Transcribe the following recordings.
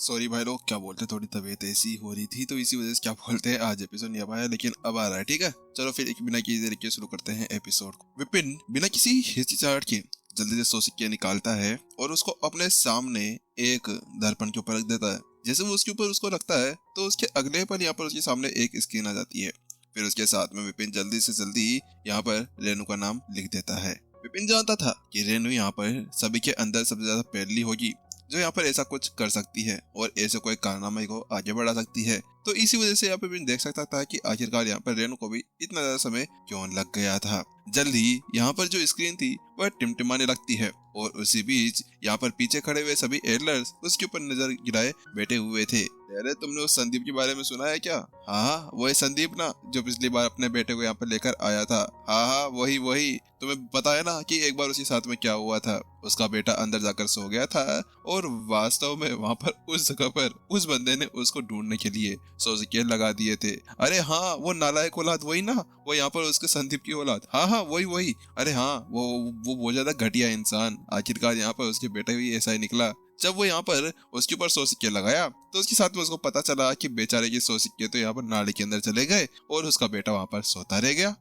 Sorry भाई लोग, क्या बोलते हैं, थोड़ी तबीयत ऐसी हो रही थी तो इसी वजह से क्या बोलते हैं आज एपिसोड नहीं आ पाया, लेकिन अब आ रहा है। ठीक है, चलो फिर एक बिना किसी देरी के शुरू करते हैं एपिसोड को। विपिन बिना किसी हिचकिचाहट के जल्दी से 100 सिक्के निकालता है और उसको अपने सामने एक दर्पण के ऊपर रख देता है। जैसे वो उसके ऊपर उसको रखता है तो उसके अगले पल यहाँ पर उसके सामने एक स्क्रीन आ जाती है। फिर उसके साथ में विपिन जल्दी से जल्दी यहाँ पर रेनू का नाम लिख देता है। विपिन जानता था कि रेनू यहाँ पर सभी के अंदर सबसे ज्यादा पहली होगी जो यहाँ पर ऐसा कुछ कर सकती है और ऐसे कोई कारनामे को आगे बढ़ा सकती है। तो इसी वजह से यहाँ पे विपिन देख सकता था कि आखिरकार यहाँ पर रेनू को भी इतना ज्यादा समय क्यों लग गया था। जल्द ही यहाँ पर जो स्क्रीन थी वह टिमटिमाने लगती है और उसी बीच यहाँ पर पीछे खड़े हुए सभी एडलर्स उसके ऊपर नजर गिराए बैठे हुए थे। अरे तुमने उस संदीप के बारे में सुना है क्या? हाँ वही संदीप ना, जो पिछली बार अपने बेटे को यहाँ पर लेकर आया था। हाँ वही वही। तुम्हें पता है ना कि एक बार उसके साथ में क्या हुआ था? उसका बेटा अंदर जाकर सो गया था और वास्तव में वहाँ पर उस जगह पर उस बंदे ने उसको ढूंढने के लिए 100 सिक्के लगा दिए थे। अरे हाँ वो नालायक औलाद वही ना, वो यहाँ पर उसके संदीप की औलाद। हाँ हाँ वही वही। अरे हाँ वो बहुत ज्यादा घटिया इंसान। आखिरकार यहाँ पर उसके बेटे भी ऐसा ही निकला। जब वो यहाँ पर उसके ऊपर 100 सिक्के लगाया तो उसके साथ में उसको पता चला कि बेचारे के 100 सिक्के तो यहाँ पर नाली के अंदर चले गए और उसका बेटा वहां पर सोता रह गया।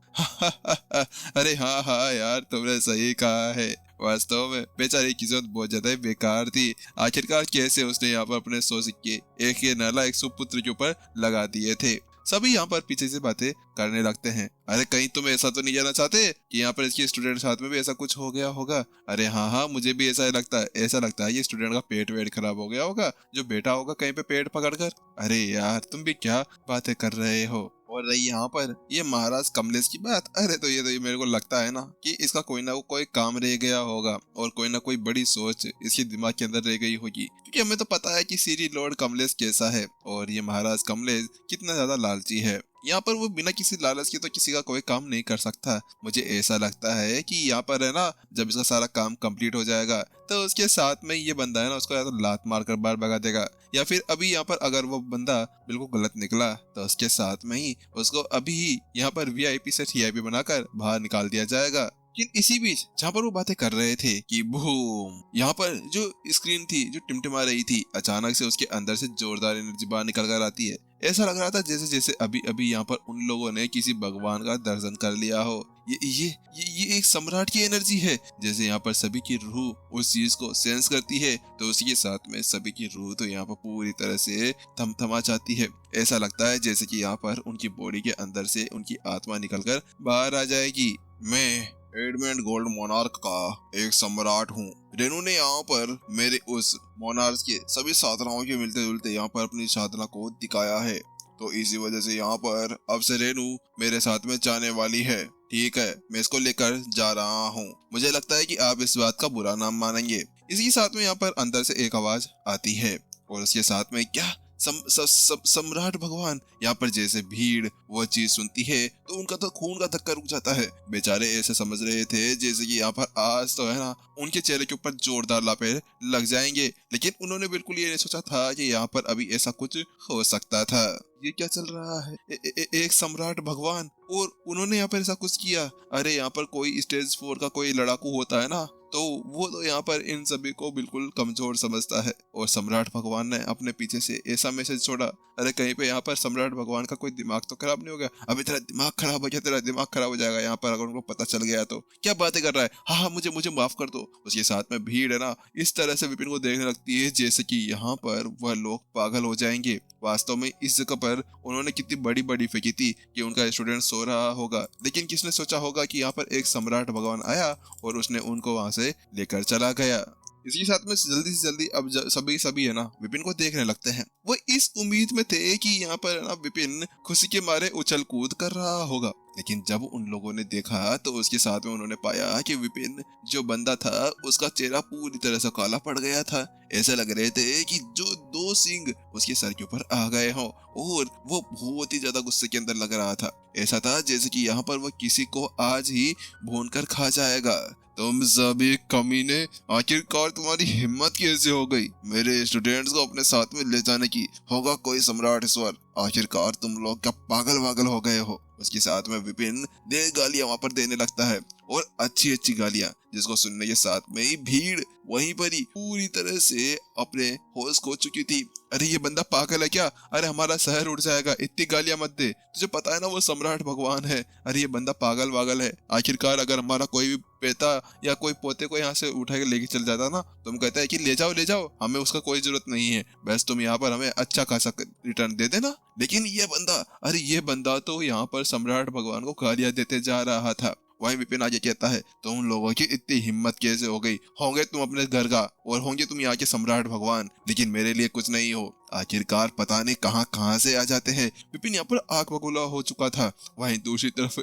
अरे हाँ हाँ यार, तुमने सही कहा है। वास्तव में बेचारे की किस्मत बहुत ज्यादा बेकार थी। आखिरकार कैसे उसने यहाँ पर अपने 100 सिक्के एक ये नालायक सुपुत्र के ऊपर लगा दिए थे। सभी यहाँ पर पीछे से बातें करने लगते हैं। अरे कहीं तुम ऐसा तो नहीं जाना चाहते कि यहाँ पर इसके स्टूडेंट साथ में भी ऐसा कुछ हो गया होगा? अरे हाँ हाँ मुझे भी ऐसा लगता है, ऐसा लगता है ये स्टूडेंट का पेट वेट खराब हो गया होगा, जो बेटा होगा कहीं पे पेट पकड़ कर। अरे यार तुम भी क्या बातें कर रहे हो। और रही यहाँ पर ये महाराज कमलेश की बात, अरे तो ये मेरे को लगता है ना कि इसका कोई ना कोई काम रह गया होगा और कोई ना कोई बड़ी सोच इसके दिमाग के अंदर रह गई होगी, क्योंकि हमें तो पता है कि सीरी लॉर्ड कमलेश कैसा है और ये महाराज कमलेश कितना ज्यादा लालची है। यहाँ पर वो बिना किसी लालच के तो किसी का कोई काम नहीं कर सकता। मुझे ऐसा लगता है कि यहाँ पर है ना, जब इसका सारा काम कंप्लीट हो जाएगा तो उसके साथ में ये बंदा है ना, उसको या तो लात मार कर बाहर भगा देगा, या फिर अभी यहाँ पर अगर वो बंदा बिल्कुल गलत निकला तो उसके साथ में ही उसको अभी ही यहाँ पर वीआईपी से टीआईपी बनाकर बाहर निकाल दिया जाएगा। लेकिन इसी बीच जहाँ पर वो बातें कर रहे थे कि बूम, यहाँ पर जो स्क्रीन थी जो टिमटिमा रही थी, अचानक से उसके अंदर से जोरदार एनर्जी बाहर निकल कर आती है। ऐसा लग रहा था जैसे जैसे अभी अभी यहाँ पर उन लोगों ने किसी भगवान का दर्शन कर लिया हो। ये एक सम्राट की एनर्जी है। जैसे यहाँ पर सभी की रूह उस चीज को सेंस करती है तो उसी के साथ में सभी की रूह तो यहाँ पर पूरी तरह से थमा जाती है। ऐसा लगता है जैसे कि यहाँ पर उनकी बॉडी के अंदर से उनकी आत्मा निकलकर बाहर आ जाएगी। मैं एडमंड गोल्ड मोनार्क का एक सम्राट हूँ। रेनू ने यहाँ पर मेरे उस मोनार्क के सभी साधनाओं के मिलते जुलते यहाँ पर अपनी साधना को दिखाया है, तो इसी वजह से यहाँ पर अब से रेनू मेरे साथ में जाने वाली है। ठीक है, मैं इसको लेकर जा रहा हूँ। मुझे लगता है कि आप इस बात का बुरा नाम मानेंगे। इसी साथ में यहाँ पर अंदर से एक आवाज आती है और उसके साथ में क्या सम्राट भगवान। यहाँ पर जैसे भीड़ वो चीज सुनती है तो उनका तो खून का धक्का रुक जाता है। बेचारे ऐसे समझ रहे थे जैसे कि यहाँ पर आज तो है ना उनके चेहरे के ऊपर जोरदार लापे लग जाएंगे, लेकिन उन्होंने बिल्कुल ये नहीं सोचा था कि यहाँ पर अभी ऐसा कुछ हो सकता था। ये क्या चल रहा है? एक सम्राट भगवान और उन्होंने यहाँ पर ऐसा कुछ किया। अरे यहाँ पर कोई स्टेज 4 का कोई लड़ाकू होता है ना, तो वो तो यहाँ पर इन सभी को बिल्कुल कमजोर समझता है और सम्राट भगवान ने अपने पीछे से ऐसा मैसेज छोड़ा। अरे कहीं पे यहाँ पर सम्राट भगवान का कोई दिमाग तो खराब नहीं हो गया? अभी तेरा दिमाग खराब हो गया, तेरा दिमाग खराब हो जाएगा यहाँ पर अगर उनको पता चल गया तो। क्या बातें कर रहा है? हाँ हाँ मुझे मुझे माफ कर दो। उसके साथ में भीड़ है ना इस तरह से विपिन को देखने लगती है जैसे कि यहाँ पर वह लोग पागल हो जाएंगे। वास्तव में इस जगह पर उन्होंने कितनी बड़ी बड़ी फेंकी थी कि उनका स्टूडेंट सो रहा होगा, लेकिन किसने सोचा होगा कि यहाँ पर एक सम्राट भगवान आया और उसने उनको वहां से लेकर चला गया। इसी साथ में जल्दी से जल्दी अब सभी है ना विपिन को देखने लगते हैं। वो इस उम्मीद में थे कि यहाँ पर है ना विपिन खुशी के मारे उछल कूद कर रहा होगा, लेकिन जब उन लोगों ने देखा तो उसके साथ में उन्होंने पाया कि विपिन जो बंदा था उसका चेहरा पूरी तरह से काला पड़ गया था। ऐसा लग रहे थे कि जो 2 सींग उसके सर के ऊपर आ गए हों और वो बहुत ही ज्यादा गुस्से के अंदर लग रहा था। ऐसा था जैसे कि यहाँ पर वो किसी को आज ही भून कर खा जाएगा। तुम सभी कमीने, आखिरकार तुम्हारी हिम्मत कैसे हो गई मेरे स्टूडेंट्स को अपने साथ में ले जाने की? होगा कोई सम्राट ईश्वर, आखिरकार तुम लोग क्या पागल वागल हो गए हो? उसके साथ में विपिन दे गालियां वहां पर देने लगता है, और अच्छी अच्छी गालियां, जिसको सुनने के साथ में ही भीड़ वहीं पर ही पूरी तरह से अपने होश खो चुकी थी। अरे ये बंदा पागल है क्या? अरे हमारा शहर उड़ जाएगा, इतनी गालियां मत दे, तुझे पता है ना वो सम्राट भगवान है। अरे ये बंदा पागल वागल है। आखिरकार अगर हमारा कोई भी बेटा या कोई पोते को यहाँ से उठा के लेके चल जाता ना, तुम कहते हैं कि ले जाओ, हमें उसका कोई जरूरत नहीं है, बस तुम यहाँ पर हमें अच्छा खासा रिटर्न दे देना। लेकिन ये बंदा, अरे ये बंदा तो यहाँ पर सम्राट भगवान को गालियां देते जा रहा था। वहीं विपिन आगे कहता है, तुम लोगों की इतनी हिम्मत कैसे हो गई? होंगे तुम अपने घर का और होंगे तुम यहाँ के सम्राट भगवान, लेकिन मेरे लिए कुछ नहीं हो। आखिरकार पता नहीं कहाँ से आ जाते हैं। विपिन यहाँ पर आग बबूला हो चुका था। वहीं दूसरी तरफ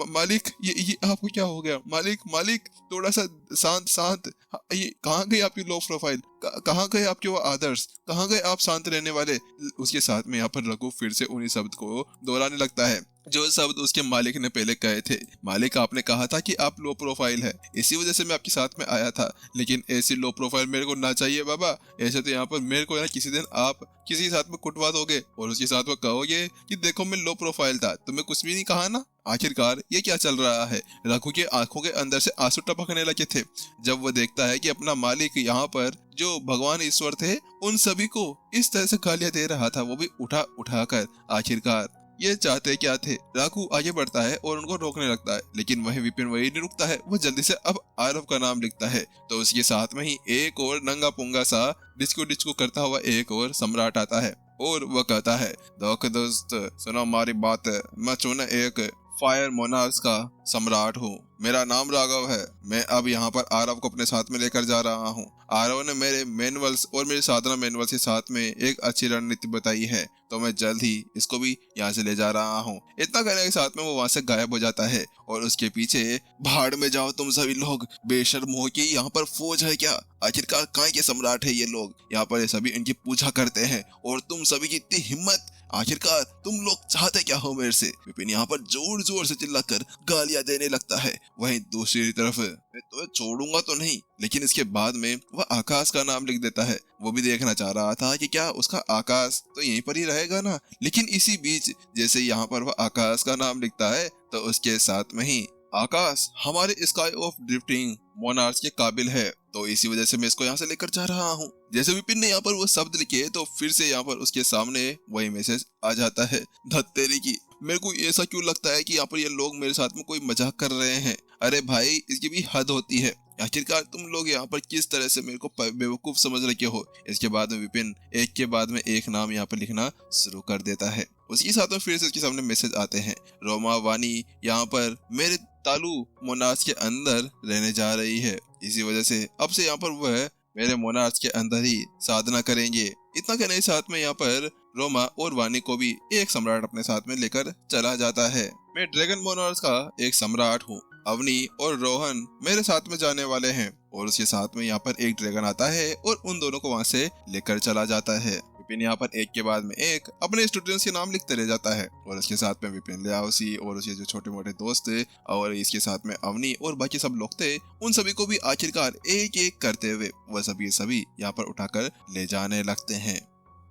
मालिक, ये आपको क्या हो गया? मालिक थोड़ा सा शांत। ये कहाँ गए आपकी लो प्रोफाइल? कहाँ गए आपके वो आदर्श? कहाँ गए आप शांत रहने वाले? उसके साथ में यहाँ पर रघु फिर से उन्हीं शब्द को दोहराने लगता है जो शब्द उसके मालिक ने पहले कहे थे। मालिक, आपने कहा था कि आप लो प्रोफाइल है, इसी वजह से मैं आपके साथ में आया था, लेकिन ऐसी लो प्रोफाइल मेरे को ना चाहिए बाबा। ऐसे तो यहाँ पर मेरे को ना किसी दिन आप किसी के साथ में कुटवा दोगे और उसके साथ में कहोगे कि देखो मैं लो प्रोफाइल था, तुम्हें कुछ भी नहीं कहा ना। आखिरकार ये क्या चल रहा है? रघु के आंखों के अंदर से आंसू टपकने लगे थे जब वो देखता है कि अपना मालिक यहाँ पर जो भगवान ईश्वर थे उन सभी को इस तरह से गालियां दे रहा था, वो भी उठा कर। आखिरकार ये चाहते क्या थे? राघु आगे बढ़ता है और उनको रोकने लगता है, लेकिन वही विपिन वही नहीं रुकता है। वो जल्दी से अब आरव का नाम लिखता है, तो उसके साथ में ही एक और नंगा पुंगा सा डिस्को करता हुआ एक और सम्राट आता है और वह कहता है, दोस्त सुनो हमारी बात, मैं चुना एक फायर मोनार्स का सम्राट हूँ, मेरा नाम राघव है। मैं अब यहाँ पर आरव को अपने साथ में लेकर जा रहा हूँ। आरव ने मेरे मैनुअल्स और मेरे साधना मैनुअल्स के साथ में एक अच्छी रणनीति बताई है, तो मैं जल्द ही इसको भी यहाँ से ले जा रहा हूँ। इतना कहने के साथ में वो वहाँ से गायब हो जाता है और उसके पीछे, भाड़ में जाओ तुम सभी लोग, बेशर्म हो के यहाँ पर फौज है क्या? आखिरकार काय के सम्राट है ये लोग? यहाँ पर ये सभी इनकी पूजा करते हैं और तुम सभी की इतनी हिम्मत, आखिरकार तुम लोग चाहते क्या हो मेरे से? विपिन यहाँ पर जोर जोर से चिल्लाकर गालियां देने लगता है। वहीं दूसरी तरफ मैं तुम्हें छोड़ूंगा तो नहीं, लेकिन इसके बाद में वह आकाश का नाम लिख देता है। वो भी देखना चाह रहा था कि क्या उसका आकाश तो यहीं पर ही रहेगा ना, लेकिन इसी बीच जैसे यहाँ पर वह आकाश का नाम लिखता है तो उसके साथ में ही आकाश हमारे स्काई ऑफ ड्रिफ्टिंग मोनार्च के काबिल है, तो इसी वजह से मैं इसको यहाँ से लेकर जा रहा हूँ। जैसे विपिन ने यहाँ पर वो शब्द लिखे तो फिर से यहाँ पर उसके सामने वही मैसेज आ जाता है, धत्तेरी की। मेरे को ऐसा क्यों लगता है कि यहाँ पर ये लोग मेरे साथ में कोई मजाक कर रहे हैं? अरे भाई, इसकी भी हद होती है। आखिरकार तुम लोग यहाँ पर किस तरह से मेरे को बेवकूफ समझ रखे हो? इसके बाद में विपिन एक के बाद में एक नाम यहाँ पर लिखना शुरू कर देता है। उसके साथ में फिर से उसके सामने मैसेज आते हैं, रोमा वानी यहाँ पर मेरे तालू मोनार्च के अंदर रहने जा रही है, इसी वजह से अब से यहाँ पर वह मेरे मोनार्च के अंदर ही साधना करेंगे। इतना कहने के साथ में यहाँ पर रोमा और वानी को भी एक सम्राट अपने साथ में लेकर चला जाता है। मैं ड्रैगन मोनार्च का एक सम्राट हूँ, अवनी और रोहन मेरे साथ में जाने वाले हैं। और उसके साथ में यहाँ पर एक ड्रैगन आता है और उन दोनों को वहाँ से लेकर चला जाता है। विपिन यहाँ पर एक के बाद में एक अपने स्टूडेंट्स के नाम लिखते रह जाता है और उसके साथ में विपिन लियाओसी और उसके जो छोटे मोटे दोस्त थे और इसके साथ में अवनी और बाकी सब लोग थे, उन सभी को भी आखिरकार एक एक करते हुए वह सभी यहाँ पर उठाकर ले जाने लगते हैं।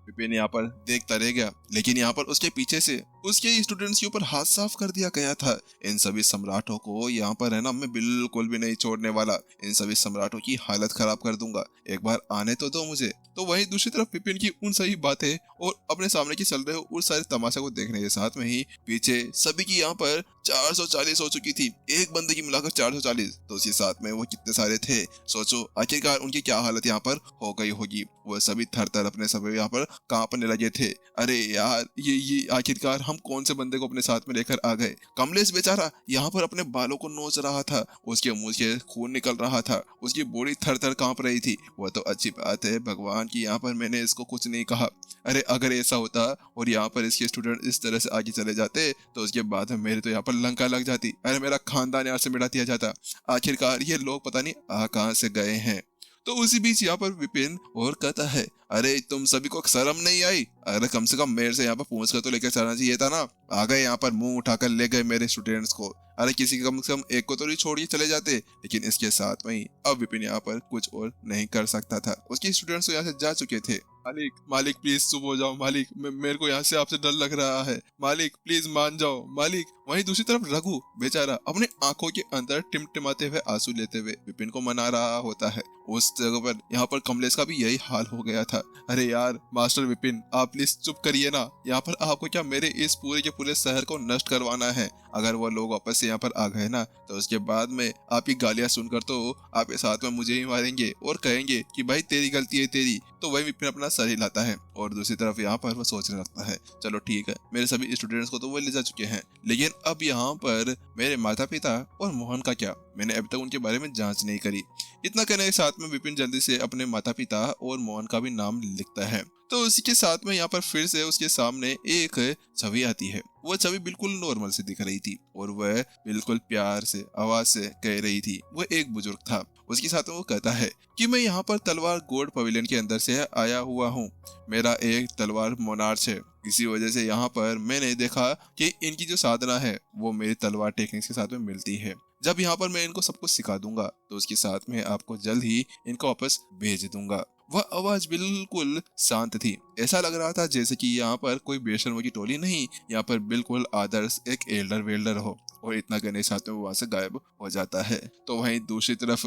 विपिन यहाँ पर देखता रह गया, लेकिन यहाँ पर उसके पीछे से उसके स्टूडेंट्स के ऊपर हाथ साफ कर दिया गया था। इन सभी सम्राटों को यहाँ पर है ना, मैं बिल्कुल भी नहीं छोड़ने वाला। इन सभी सम्राटों की हालत खराब कर दूंगा, एक बार आने तो दो मुझे। तो वहीं दूसरी तरफ विपिन की उन सही बातें और अपने सामने की चल रहे उस सारे तमाशा को देखने के साथ में ही पीछे सभी की यहाँ पर 440 हो चुकी थी। एक बंदे की मिलाकर 440, तो उसके साथ में वो कितने सारे थे सोचो। आखिरकार उनकी क्या हालत यहाँ पर हो गई होगी। वो सभी थर थर अपने सभी यहाँ पर कांपने लगे थे। अरे यार, ये आखिरकार हम कौन से बंदे को अपने साथ में लेकर आ गए? कमलेश बेचारा यहाँ पर अपने बालों को नोच रहा था, उसके मुंह से खून निकल रहा था, उसकी बॉडी थर थर कांप रही थी। वह तो अच्छी बात है भगवान की यहाँ पर मैंने इसको कुछ नहीं कहा। अरे अगर ऐसा होता और यहाँ पर इसके स्टूडेंट इस तरह से आगे चले जाते तो उसके बाद मेरे तो यहाँ पर लंका लग जाती। अरे मेरा खानदान यहाँ से मिटा दिया जाता। आखिरकार ये लोग पता नहीं कहाँ से गए हैं। तो उसी बीच यहाँ पर विपिन और कहता है, अरे तुम सभी को शर्म नहीं आई? अरे कम से कम मेरे से यहाँ पर पूछ कर तो लेकर चलना चाहिए था ना। आ गए यहाँ पर मुंह उठाकर ले गए मेरे स्टूडेंट्स को। अरे किसी कम से कम एक को तो नहीं छोड़ के चले जाते। लेकिन इसके साथ में ही अब विपिन यहाँ पर कुछ और नहीं कर सकता था। उसके स्टूडेंट्स तो यहाँ से जा चुके थे। मालिक मालिक प्लीज चुप हो जाओ मालिक, मेरे को यहाँ से आपसे डर लग रहा है मालिक, प्लीज मान जाओ मालिक। वहीं दूसरी तरफ रघु बेचारा अपने आंखों के अंदर टिमटिमाते हुए आंसू लेते हुए विपिन को मना रहा होता है। उस जगह पर यहाँ पर कमलेश का भी यही हाल हो गया था। अरे यार मास्टर विपिन, आप प्लीज चुप करिए ना। यहाँ पर आपको क्या मेरे इस पूरे के पूरे शहर को नष्ट करवाना है? अगर वो लोग वापस से यहाँ पर आ गए ना तो उसके बाद में आपकी गालियां सुनकर तो आपके साथ में मुझे ही मारेंगे और कहेंगे कि भाई तेरी गलती है तेरी। तो वही विपिन अपना सर हिलाता है और दूसरी तरफ यहाँ पर वो सोचने लगता है, चलो ठीक है, मेरे सभी स्टूडेंट्स को तो वो ले जा चुके हैं, लेकिन अब यहाँ पर मेरे माता पिता और मोहन का क्या? मैंने अभी तक उनके बारे में जांच नहीं करी। इतना कहने के साथ में विपिन जल्दी से अपने माता पिता और मोहन का भी नाम लिखता है। तो उसी के साथ में यहाँ पर फिर से उसके सामने एक छवि आती है। वो छवि बिल्कुल नॉर्मल से दिख रही थी और वह बिल्कुल प्यार से आवाज से कह रही थी। वो एक बुजुर्ग था। उसके साथ में वो कहता है कि मैं यहाँ पर तलवार गोड पवेलियन के अंदर से आया हुआ हूँ। मेरा एक तलवार मोनार्च है। इसी वजह से यहाँ पर मैंने देखा कि इनकी जो साधना है वो मेरी तलवार टेक्निक्स के साथ में मिलती है। जब यहाँ पर मैं इनको सब कुछ सिखा दूंगा तो उसके साथ में आपको जल्द ही इनको वापस भेज दूंगा। वह आवाज बिल्कुल शांत थी। ऐसा लग रहा था जैसे कि यहाँ पर कोई बेशर्मों की टोली नहीं, यहाँ पर बिल्कुल आदर्श एक एल्डर वेल्डर हो। और इतना कहने के साथ में वो वहां से गायब हो जाता है। तो वहीं दूसरी तरफ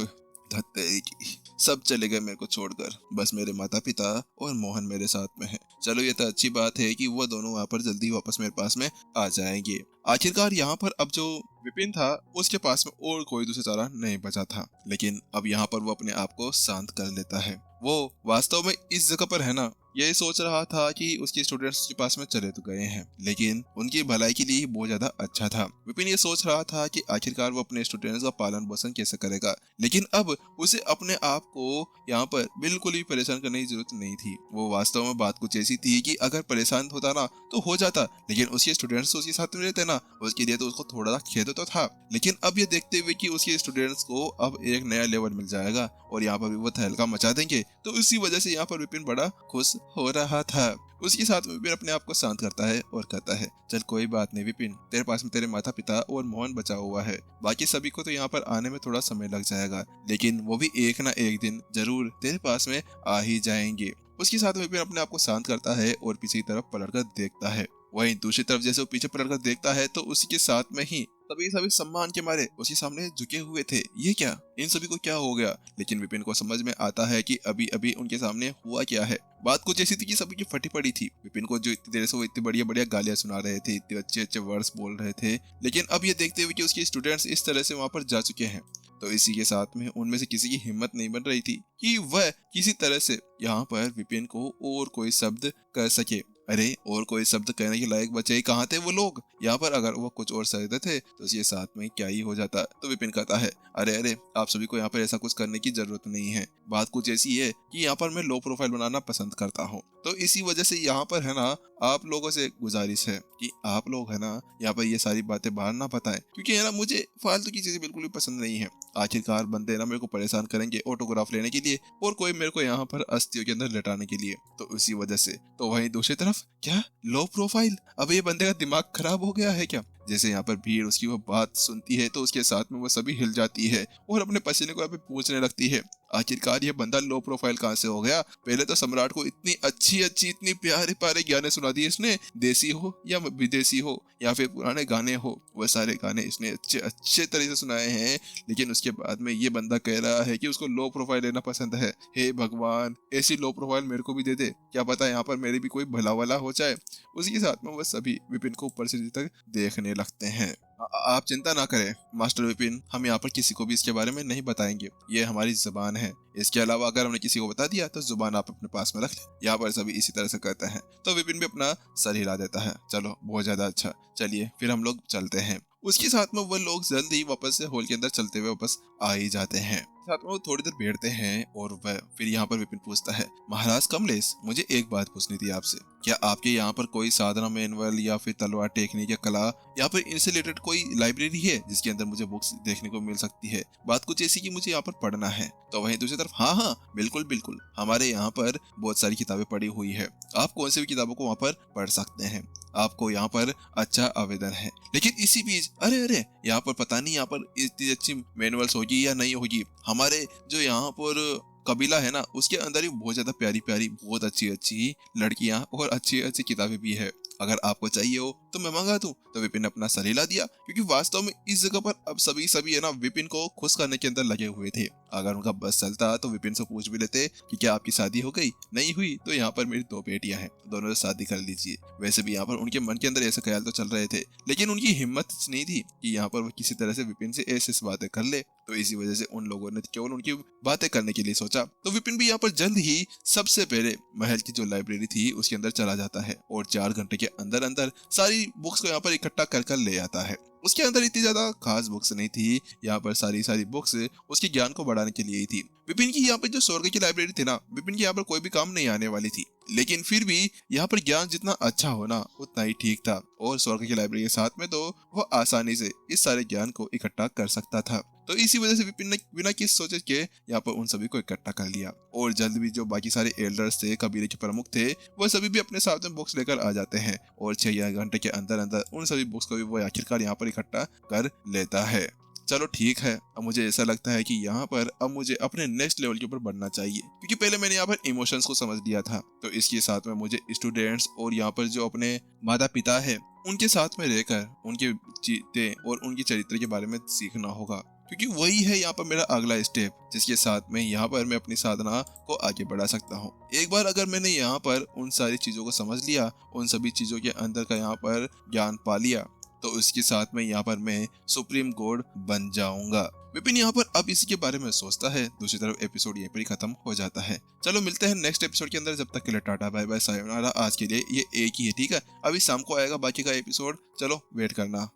धत्तेरी की सब चले गए मेरे को छोड़कर, बस मेरे माता पिता और मोहन मेरे साथ में है। चलो ये तो अच्छी बात है कि वो दोनों वहाँ पर जल्दी वापस मेरे पास में आ जाएंगे। आखिरकार यहाँ पर अब जो विपिन था उसके पास में और कोई दूसरा चारा नहीं बचा था, लेकिन अब यहाँ पर वो अपने आप को शांत कर लेता है। वो वास्तव में इस जगह पर है ना, यही सोच रहा था कि उसके स्टूडेंट्स के पास में चले तो गए हैं, लेकिन उनकी भलाई के लिए ही बहुत ज्यादा अच्छा था। विपिन ये सोच रहा था कि आखिरकार वो अपने स्टूडेंट्स का पालन पोषण कैसे करेगा, लेकिन अब उसे अपने आप को यहाँ पर बिल्कुल भी परेशान करने की जरूरत नहीं थी। वो वास्तव में बात कुछ ऐसी थी कि अगर परेशान होता ना तो हो जाता, लेकिन उसके स्टूडेंट्स उसके साथ में रहते ना, उसके लिए तो उसको थोड़ा सा खेद तो था। लेकिन अब ये देखते हुए कि उसके स्टूडेंट्स को अब एक नया लेवल मिल जाएगा और यहाँ पर भी वो तहलका मचा देंगे, तो इसी वजह से यहाँ पर विपिन बड़ा खुश हो रहा था। उसके साथ में विपिन अपने आप को शांत करता है और कहता है, चल कोई बात नहीं विपिन, तेरे पास में तेरे माता पिता और मोहन बचा हुआ है। बाकी सभी को तो यहाँ पर आने में थोड़ा समय लग जाएगा, लेकिन वो भी एक ना एक दिन जरूर तेरे पास में आ ही जाएंगे। उसके साथ में विपिन अपने आप को शांत करता है और पीछे की तरफ पलट कर देखता है। वहीं दूसरी तरफ जैसे वो पीछे पलट कर देखता है तो उसी के साथ में ही सभी सम्मान के मारे उसके सामने झुके हुए थे। ये क्या, इन सभी को क्या हो गया? लेकिन विपिन को समझ में आता है कि अभी अभी उनके सामने हुआ क्या है। बात कुछ ऐसी थी कि सभी की फटी पड़ी थी। विपिन को जो इतनी देर से वो इतनी बढ़िया बढ़िया गालियां सुना रहे थे, इतने अच्छे अच्छे वर्ड्स बोल रहे थे, लेकिन अब ये देखते हुए कि उसके स्टूडेंट्स इस तरह से वहां पर जा चुके हैं, तो इसी के साथ में उनमें से किसी की हिम्मत नहीं बन रही थी कि वह किसी तरह से यहाँ पर विपिन को और कोई शब्द कह सके। अरे और कोई शब्द कहने के लायक बचे ही कहाँ थे वो लोग? यहाँ पर अगर वो कुछ और सहते थे तो ये साथ में क्या ही हो जाता। तो विपिन कहता है, अरे अरे आप सभी को यहाँ पर ऐसा कुछ करने की जरूरत नहीं है। बात कुछ ऐसी है कि यहाँ पर मैं लो प्रोफाइल बनाना पसंद करता हूँ, तो इसी वजह से यहाँ पर है ना आप लोगों से गुजारिश है कि आप लोग है ना यहाँ पर ये सारी बातें बाहर ना बताएं, क्योंकि है ना मुझे फालतू की चीजें बिल्कुल भी पसंद नहीं है। आखिरकार बंदे ना मेरे को परेशान करेंगे ऑटोग्राफ लेने के लिए और कोई मेरे को यहाँ पर अस्थियों के अंदर लेटाने के लिए, तो इसी वजह से। तो वहीं दूसरी तरफ क्या लो प्रोफाइल, अब ये बंदे का दिमाग खराब हो गया है क्या? जैसे यहाँ पर भीड़ उसकी वो बात सुनती है तो उसके साथ में वो सभी हिल जाती है और अपने पसीने को यहाँ पे पूछने लगती है, आखिरकार ये बंदा लो प्रोफाइल कहाँ से हो गया? पहले तो सम्राट को इतनी अच्छी इतनी प्यारे प्यारे गाने सुना दिए इसने, देसी हो या विदेशी हो या फिर पुराने गाने हो, वह सारे गाने इसने अच्छे तरह से सुनाए हैं, लेकिन उसके बाद में ये बंदा कह रहा है कि उसको लो प्रोफाइल लेना पसंद है। हे भगवान, ऐसी लो प्रोफाइल मेरे को भी दे दे, क्या पता यहाँ पर मेरी भी कोई भला वाला हो जाए। उसी के साथ में वह सभी विपिन को ऊपर से नीचे तक देखने लगते हैं। आप चिंता ना करें मास्टर विपिन, हम यहाँ पर किसी को भी इसके बारे में नहीं बताएंगे, ये हमारी जुबान है। इसके अलावा अगर हमने किसी को बता दिया तो जुबान आप अपने पास में रख लें। यहाँ पर सभी इसी तरह से कहते हैं तो विपिन भी अपना सर हिला देता है। चलो बहुत ज्यादा अच्छा, चलिए फिर हम लोग चलते हैं। उसके साथ में वो लोग जल्द ही वापस से हॉल के अंदर चलते हुए वापस आ ही जाते हैं। साथ में वो थोड़ी देर बैठते हैं और वह फिर यहाँ पर विपिन पूछता है, महाराज कमलेश, मुझे एक बात पूछनी थी आपसे। क्या आपके यहाँ पर कोई साधना मैनुअल या फिर तलवार टेक्निक या कला या फिर इनसे रिलेटेड कोई लाइब्रेरी है जिसके अंदर मुझे बुक्स देखने को मिल सकती है? बात कुछ ऐसी कि मुझे यहाँ पर पढ़ना है। तो वहीं दूसरी तरफ, हाँ हाँ बिल्कुल बिल्कुल, हमारे यहाँ पर बहुत सारी किताबें पड़ी हुई है, आप कौन सी भी किताबों को वहाँ पर पढ़ सकते हैं, आपको यहाँ पर अच्छा आवेदन है। लेकिन इसी बीच अरे अरे यहाँ पर पता नहीं यहाँ पर इतनी अच्छी मैनुअल्स होगी या नहीं होगी। हमारे जो यहाँ पर कबीला है ना, उसके अंदर ही बहुत ज्यादा प्यारी प्यारी बहुत अच्छी अच्छी लड़कियां और अच्छी अच्छी किताबें भी है, अगर आपको चाहिए हो तो मैं मंगा दूं। तो विपिन ने अपना सर हिला दिया, क्योंकि वास्तव में इस जगह पर अब सभी है ना विपिन को खुश करने के अंदर लगे हुए थे। अगर उनका बस चलता तो विपिन से पूछ भी लेते कि क्या आपकी शादी हो गई, नहीं हुई तो यहाँ पर मेरी 2 बेटियां हैं, दोनों से शादी कर लीजिए। वैसे भी यहाँ पर उनके मन के अंदर ऐसे ख्याल तो चल रहे थे, लेकिन उनकी हिम्मत नहीं थी कि यहाँ पर वो किसी तरह से विपिन से ऐसे बातें कर ले। तो इसी वजह से उन लोगों ने केवल उनकी बातें करने के लिए सोचा। तो विपिन भी यहाँ पर जल्द ही सबसे पहले महल की जो लाइब्रेरी थी उसके अंदर चला जाता है और 4 घंटे के अंदर अंदर सारी बुक्स को यहाँ पर इकट्ठा कर ले आता है। उसके अंदर इतनी ज्यादा खास बुक्स नहीं थी, यहाँ पर सारी बुक्स उसके ज्ञान को बढ़ाने के लिए ही थी। विपिन की यहाँ पर जो स्वर्ग की लाइब्रेरी थी ना, विपिन की यहाँ पर कोई भी काम नहीं आने वाली थी, लेकिन फिर भी यहाँ पर ज्ञान जितना अच्छा होना उतना ही ठीक था। और स्वर्ग की लाइब्रेरी के साथ में तो वह आसानी से इस सारे ज्ञान को इकट्ठा कर सकता था। तो इसी वजह से विपिन ने बिना किसी सोचे के यहाँ पर उन सभी को इकट्ठा कर लिया। और जल्द भी जो बाकी सारे एल्डर्स थे, कबीले के प्रमुख थे, वह सभी भी अपने साथ में बुक्स लेकर आ जाते हैं और 6 घंटे के अंदर अंदर उन सभी बुक्स को भी वो आखिरकार यहाँ पर इकट्ठा कर लेता है। चलो ठीक है, अब मुझे ऐसा लगता है कि यहाँ पर अब मुझे अपने नेक्स्ट लेवल के ऊपर बढ़ना चाहिए, क्योंकि पहले मैंने यहाँ पर इमोशंस को समझ लिया था। तो इसके साथ में मुझे स्टूडेंट्स और यहाँ पर जो अपने माता पिता है उनके साथ में रहकर उनके चीजें और उनकी चरित्र के बारे में सीखना होगा, क्योंकि वही है यहाँ पर मेरा अगला स्टेप, जिसके साथ में यहाँ पर मैं अपनी साधना को आगे बढ़ा सकता हूँ। एक बार अगर मैंने यहाँ पर उन सारी चीजों को समझ लिया, उन सभी चीजों के अंदर का यहाँ पर ज्ञान पा लिया, तो उसके साथ में यहाँ पर मैं सुप्रीम गॉड बन जाऊंगा। विपिन यहाँ पर अब इसी के बारे में सोचता है। दूसरी तरफ एपिसोड यहीं पर ही खत्म हो जाता है। चलो मिलते हैं नेक्स्ट एपिसोड के अंदर, जब तक के लिए टाटा बाय बाय सायोनारा। आज के लिए ये एक ही है, ठीक है, अभी शाम को आएगा बाकी का एपिसोड, चलो वेट करना।